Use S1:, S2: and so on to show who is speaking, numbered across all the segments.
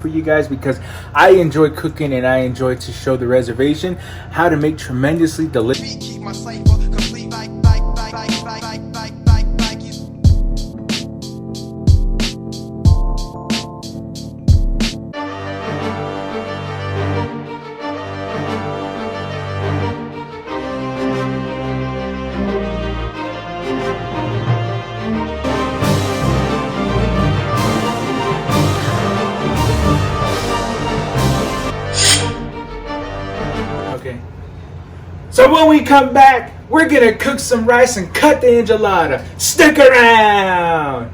S1: for you guys because I enjoy cooking and I enjoy to show the reservation how to make tremendously delicious.
S2: Keep my cipher complete like you.
S1: Okay. So when we come back, we're gonna cook some rice and cut the enchilada. Stick around!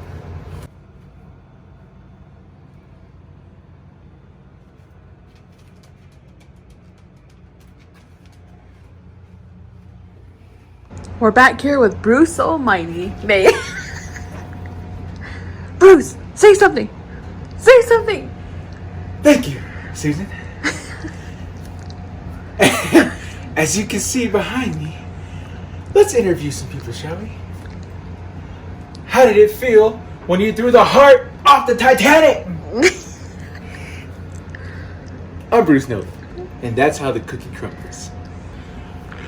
S3: We're back here with Bruce Almighty. May. Bruce, say something. Say something.
S1: Thank you, Susan. As you can see behind me, let's interview some people, shall we? How did it feel when you threw the heart off the Titanic? I'm Bruce Nolan, and that's how the cookie crumbles.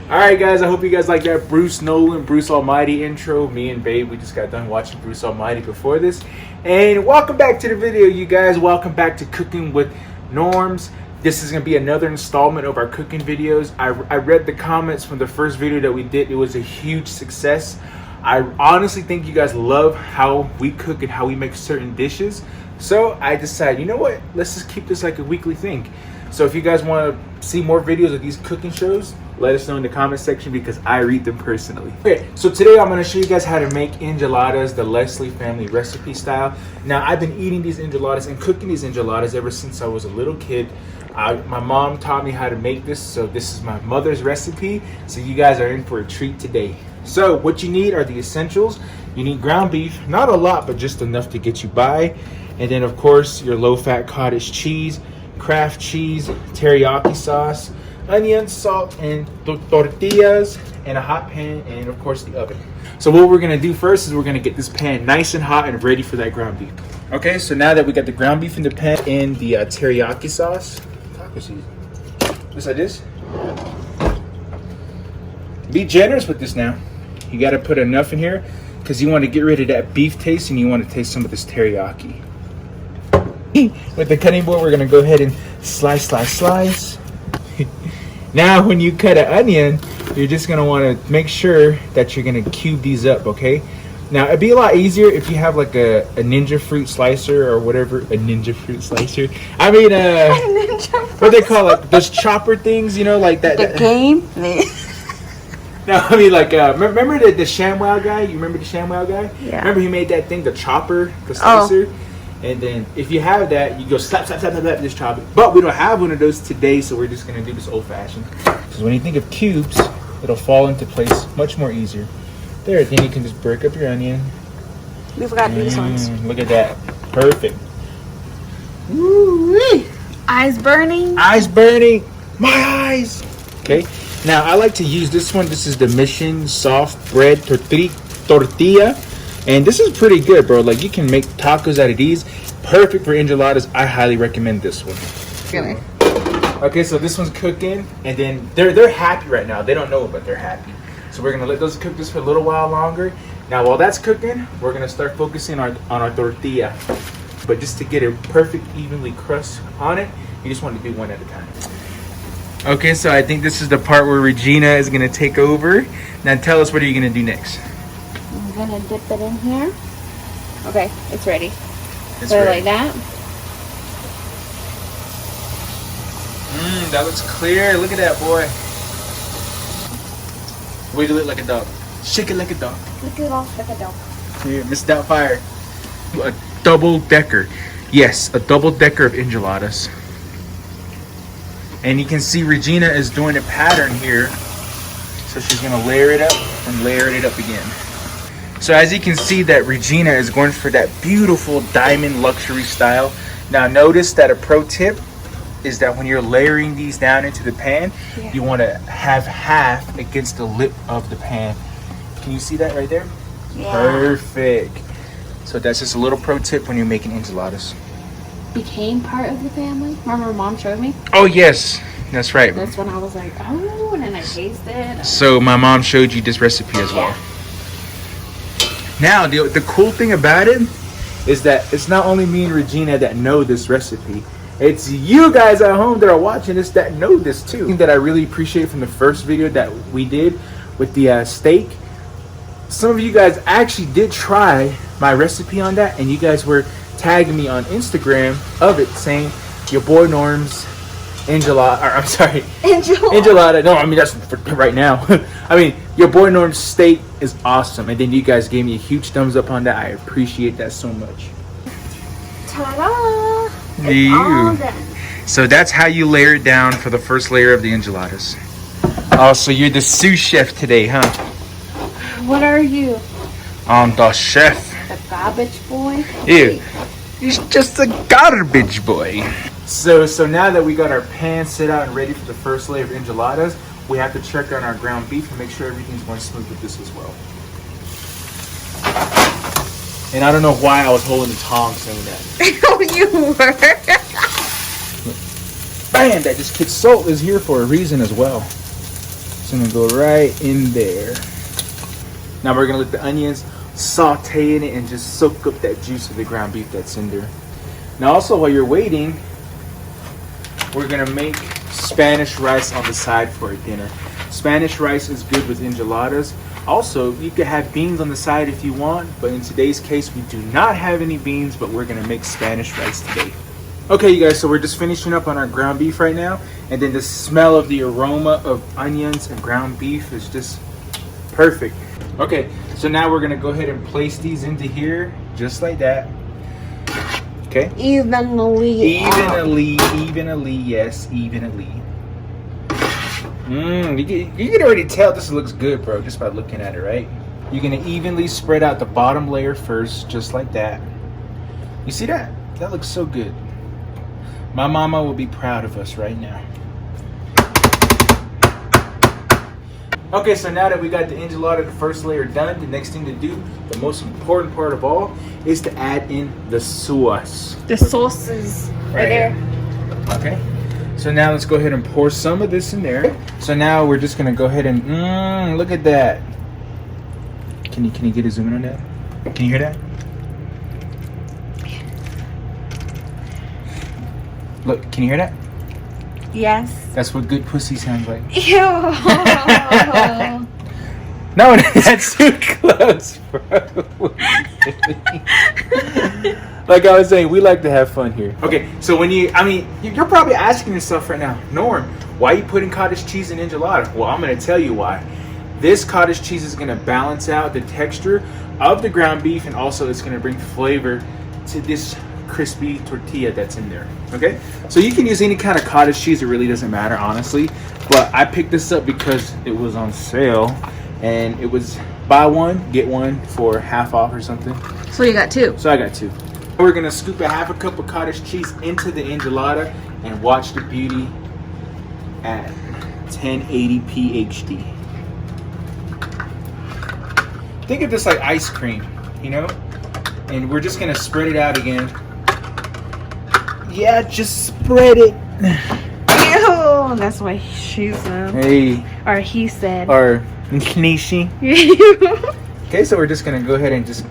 S1: Alright guys, I hope you guys like that Bruce Nolan, Bruce Almighty intro. Me and Babe, we just got done watching Bruce Almighty before this. And welcome back to the video, you guys. Welcome back to Cooking with Norms. This is going to be another installment of our cooking videos. I read the comments from the first video that we did. It was a huge success. I honestly think you guys love how we cook and how we make certain dishes. So I decided, you know what? Let's just keep this like a weekly thing. So if you guys want to see more videos of these cooking shows, let us know in the comment section because I read them personally. Okay, so today I'm going to show you guys how to make enchiladas the Leslie family recipe style. Now, I've been eating these enchiladas and cooking these enchiladas ever since I was a little kid. My mom taught me how to make this, so this is my mother's recipe. So you guys are in for a treat today. So what you need are the essentials. You need ground beef, not a lot, but just enough to get you by. And then of course your low-fat cottage cheese, Kraft cheese, teriyaki sauce, onion, salt, and tortillas, and a hot pan, and of course the oven. So what we're gonna do first is we're gonna get this pan nice and hot and ready for that ground beef. Okay, so now that we got the ground beef in the pan and the teriyaki sauce, just like this. Be generous with this now. You gotta put enough in here because you want to get rid of that beef taste and you want to taste some of this teriyaki. With the cutting board, we're gonna go ahead and slice. Now when you cut an onion, you're just gonna want to make sure that you're gonna cube these up, okay? Now it'd be a lot easier if you have like a ninja fruit slicer or whatever. A ninja fruit slicer, I mean what they call it, those chopper things, you know, like that.
S3: The game?
S1: No, I mean like remember the ShamWow guy? You remember the ShamWow guy?
S3: Yeah.
S1: Remember he made that thing, the chopper, the slicer? Oh. And then if you have that, you go slap, just chop it. But we don't have one of those today, so we're just gonna do this old fashioned. Because when you think of cubes, it'll fall into place much more easier. There, then you can just break up your onion.
S3: We forgot these ones.
S1: Look at that. Perfect.
S3: Woo-wee. Eyes burning.
S1: Eyes burning. My eyes. Okay. Now, I like to use this one. This is the Mission Soft Bread Tortilla. And this is pretty good, bro. Like, you can make tacos out of these. Perfect for enchiladas. I highly recommend this one.
S3: Really?
S1: Okay, so this one's cooking. And then they're happy right now. They don't know it, but they're happy. So we're gonna let those cook this for a little while longer. Now while that's cooking, we're gonna start focusing on our tortilla. But just to get a perfect evenly crust on it, you just want to do one at a time. Okay, so I think this is the part where Regina is gonna take over. Now tell us, what are you gonna do next?
S3: I'm gonna dip it in here. Okay, it's ready.
S1: It's
S3: Put it
S1: ready.
S3: like that.
S1: That looks clear. Look at that, boy. Wiggle it like a dog. Shake it like a dog.
S3: Look it off like a dog.
S1: Here, Miss Doubtfire. A double decker. Yes, a double decker of enchiladas. And you can see Regina is doing a pattern here. So she's gonna layer it up and layer it up again. So as you can see that Regina is going for that beautiful diamond luxury style. Now notice that a pro tip is that when you're layering these down into the pan, you want to have half against the lip of the pan. Can you see that right there?
S3: Yeah.
S1: Perfect. So that's just a little pro tip when you're making enchiladas.
S3: became part of the family. Remember, Mom showed me.
S1: Oh yes, that's right.
S3: That's when I was like, oh, and then I tasted.
S1: So my mom showed you this recipe as well. Now the cool thing about it is that it's not only me and Regina that know this recipe. It's you guys at home that are watching this that know this too. Thing that I really appreciate from the first video that we did with the steak. Some of you guys actually did try my recipe on that, and you guys were tagging me on Instagram of it, saying your boy Norm's enchilada. Or, I'm sorry, enchilada. No, I mean that's for right now. I mean your boy Norm's steak is awesome, and then you guys gave me a huge thumbs up on that. I appreciate that so much.
S3: Ta-da! It's all done.
S1: So that's how you layer it down for the first layer of the enchiladas. Oh, so you're the sous chef today, huh?
S3: What are you?
S1: I'm the chef.
S3: The garbage boy?
S1: Ew. He's just a garbage boy. So now that we got our pan set out and ready for the first layer of enchiladas, we have to check on our ground beef and make sure everything's going smooth with this as well. And I don't know why I was holding the tongs saying that.
S3: Oh, you were.
S1: Bam! That just kid salt is here for a reason as well. So I'm gonna go right in there. Now we're gonna let the onions saute in it and just soak up that juice of the ground beef that's in there. Now also while you're waiting, we're gonna make Spanish rice on the side for a dinner. Spanish rice is good with enchiladas. Also, you could have beans on the side if you want, but in today's case, we do not have any beans, but we're gonna make Spanish rice today. Okay, you guys, so we're just finishing up on our ground beef right now, and then the smell of the aroma of onions and ground beef is just perfect. Okay, so now we're gonna go ahead and place these into here, just like that. Okay?
S3: Evenly,
S1: yes, evenly. You can already tell this looks good, bro, just by looking at it, right? You're gonna evenly spread out the bottom layer first, just like that. You see that? That looks so good. My mama will be proud of us right now. Okay, so now that we got the enchilada, the first layer done, the next thing to do, the most important part of all, is to add in the sauce.
S3: The sauce is right there.
S1: Okay. So now let's go ahead and pour some of this in there. So now we're just gonna go ahead and look at that. Can you get a zoom in on that? Can you hear that? Look, can you hear that?
S3: Yes.
S1: That's what good pussy sounds like.
S3: Ew.
S1: No, that's too close, bro. Like I was saying, we like to have fun here. Okay, so you're probably asking yourself right now, Norm, why are you putting cottage cheese in enchilada? Well, I'm gonna tell you why. This cottage cheese is gonna balance out the texture of the ground beef, and also it's gonna bring flavor to this crispy tortilla that's in there. Okay, so you can use any kind of cottage cheese, it really doesn't matter, honestly, but I picked this up because it was on sale and it was buy one get one for half off or something.
S3: So you got two.
S1: So I got two. We're gonna scoop a half a cup of cottage cheese into the enchilada and watch the beauty at 1080p HD. Think of this like ice cream, you know? And we're just gonna spread it out again. Yeah, just spread it.
S3: Ew, that's what she said.
S1: Hey.
S3: Or he said.
S1: Or Nishi. Okay, so we're just gonna go ahead and just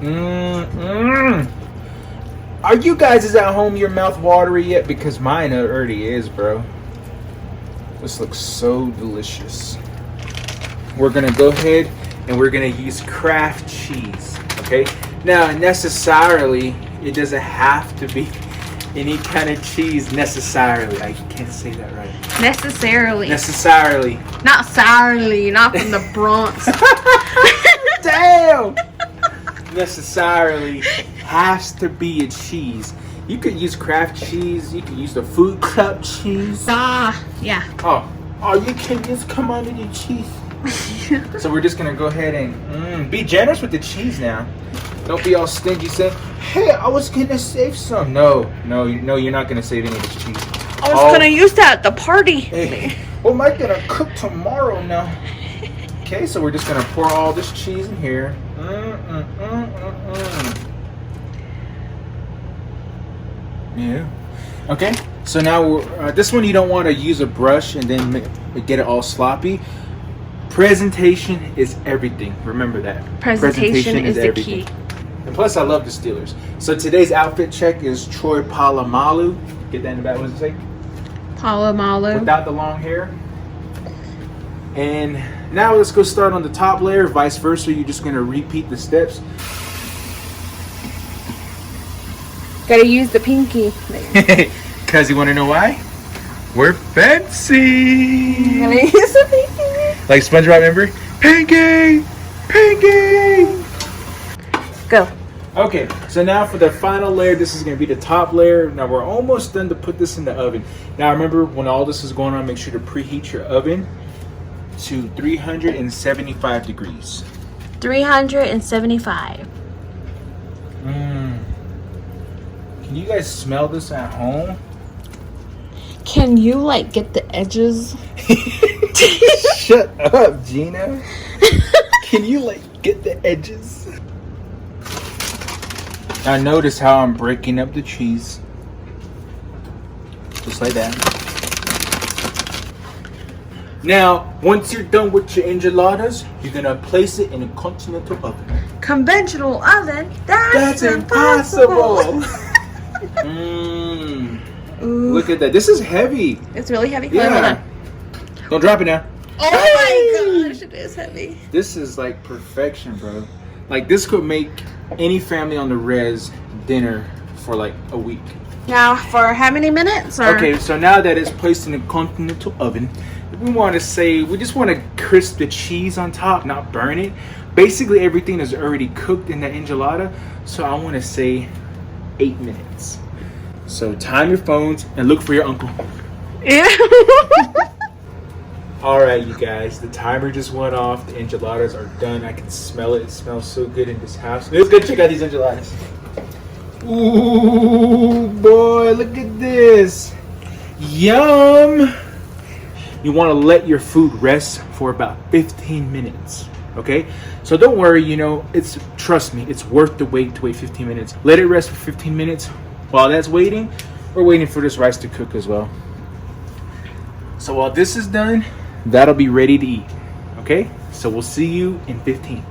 S1: Are you guys at home your mouth watery yet? Because mine already is, bro. This looks so delicious. We're gonna go ahead and we're gonna use Kraft cheese. Okay? Now necessarily it doesn't have to be any kind of cheese necessarily. I can't say that right.
S3: Necessarily.
S1: Necessarily.
S3: Not sourly, not from the Bronx.
S1: Damn! Necessarily has to be a cheese. You could use Kraft cheese. You could use the Food Club cheese.
S3: Yeah.
S1: Oh, you can just come under the cheese. So we're just gonna go ahead and be generous with the cheese now. Don't be all stingy saying, hey, I was gonna save some. No, you're not gonna save any of this cheese.
S3: I was gonna use that at the party.
S1: Hey, what am I gonna cook tomorrow now? Okay, so we're just gonna pour all this cheese in here. Yeah. Okay, so now this one you don't want to use a brush and then get it all sloppy. Presentation is everything. Remember that.
S4: Presentation is the key.
S1: And plus, I love the Steelers. So today's outfit check is Troy Polamalu. Get that in the back. What does it say?
S4: Polamalu.
S1: Without the long hair. And now let's go start on the top layer. Vice versa. You're just going to repeat the steps.
S4: Gotta use the pinky.
S1: Because you want to know why? We're fancy.
S4: Gotta use the pinky.
S1: Like SpongeBob, remember? Pinky! Pinky!
S4: Go.
S1: Okay, so now for the final layer, this is going to be the top layer. Now we're almost done to put this in the oven. Now remember, when all this is going on, make sure to preheat your oven to 375 degrees.
S4: 375.
S1: Can you guys smell this at home?
S4: Can you like get the edges?
S1: Shut up, Gina. Can you like get the edges? Now notice how I'm breaking up the cheese. Just like that. Now, once you're done with your enchiladas, you're gonna place it in a continental oven.
S4: Conventional oven? That's
S1: impossible. Look at that. This is heavy.
S4: It's really heavy.
S1: Yeah.
S4: Hold on.
S1: Don't drop it now.
S4: Oh my gosh, it is heavy.
S1: This is like perfection, bro. Like this could make any family on the res dinner for like a week.
S4: Now, for how many minutes? Or?
S1: Okay, so now that it's placed in a continental oven, we just want to crisp the cheese on top, not burn it. Basically, everything is already cooked in the enchilada, so I want to say 8 minutes. So time your phones and look for your uncle.
S4: Yeah.
S1: All right, you guys, the timer just went off. The enchiladas are done. I can smell it. It smells so good in this house. Let's go check out these enchiladas. Ooh, boy, look at this. Yum. You want to let your food rest for about 15 minutes. Okay, so don't worry, trust me, it's worth the wait to wait 15 minutes. Let it rest for 15 minutes. While that's waiting, we're waiting for this rice to cook as well. So while this is done, that'll be ready to eat. Okay, so we'll see you in 15.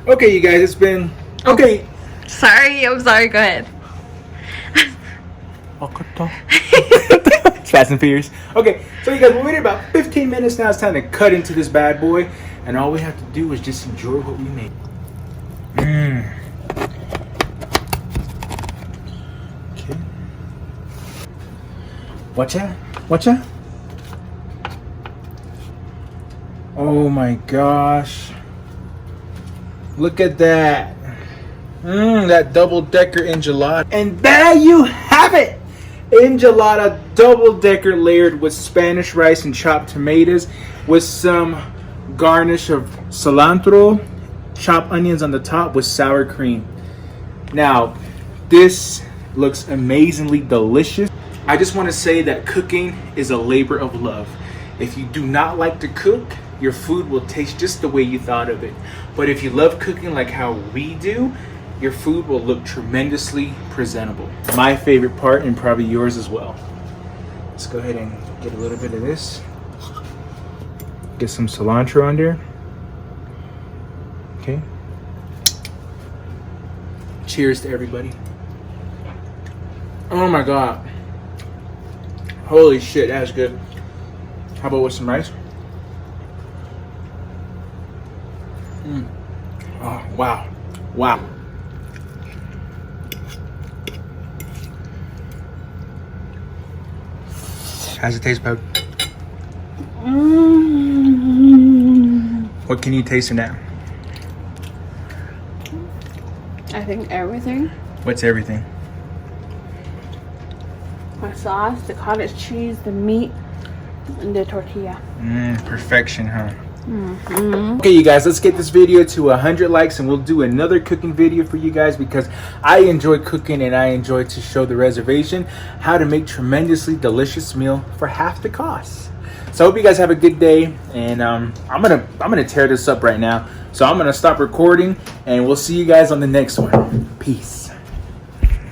S1: Okay, you guys, it's been okay.
S4: Sorry, I'm sorry, go ahead.
S1: It's Fast and Furious. Okay, so you guys, we waited about 15 minutes now. It's time to cut into this bad boy. And all we have to do is just enjoy what we made. Okay. Watch out. Watch out. Oh my gosh. Look at that. That double-decker enchilada. And there you have it. Enchilada double-decker layered with Spanish rice and chopped tomatoes with some garnish of cilantro, chopped onions on the top with sour cream. Now, this looks amazingly delicious. I just want to say that cooking is a labor of love. If you do not like to cook, your food will taste just the way you thought of it. But if you love cooking like how we do, your food will look tremendously presentable. My favorite part, and probably yours as well. Let's go ahead and get a little bit of this. Get some cilantro on there. Okay. Cheers to everybody. Oh my god. Holy shit, that's good. How about with some rice? Oh, wow. Wow. How's it taste, bud? What can you taste in that?
S4: I think everything.
S1: What's everything?
S4: My sauce, the cottage cheese, the meat, and the tortilla.
S1: Perfection, huh? Okay, you guys, let's get this video to 100 likes and we'll do another cooking video for you guys, because I enjoy cooking and I enjoy to show the reservation how to make tremendously delicious meal for half the cost. So I hope you guys have a good day, and I'm gonna tear this up right now. So I'm gonna stop recording and we'll see you guys on the next one. Peace.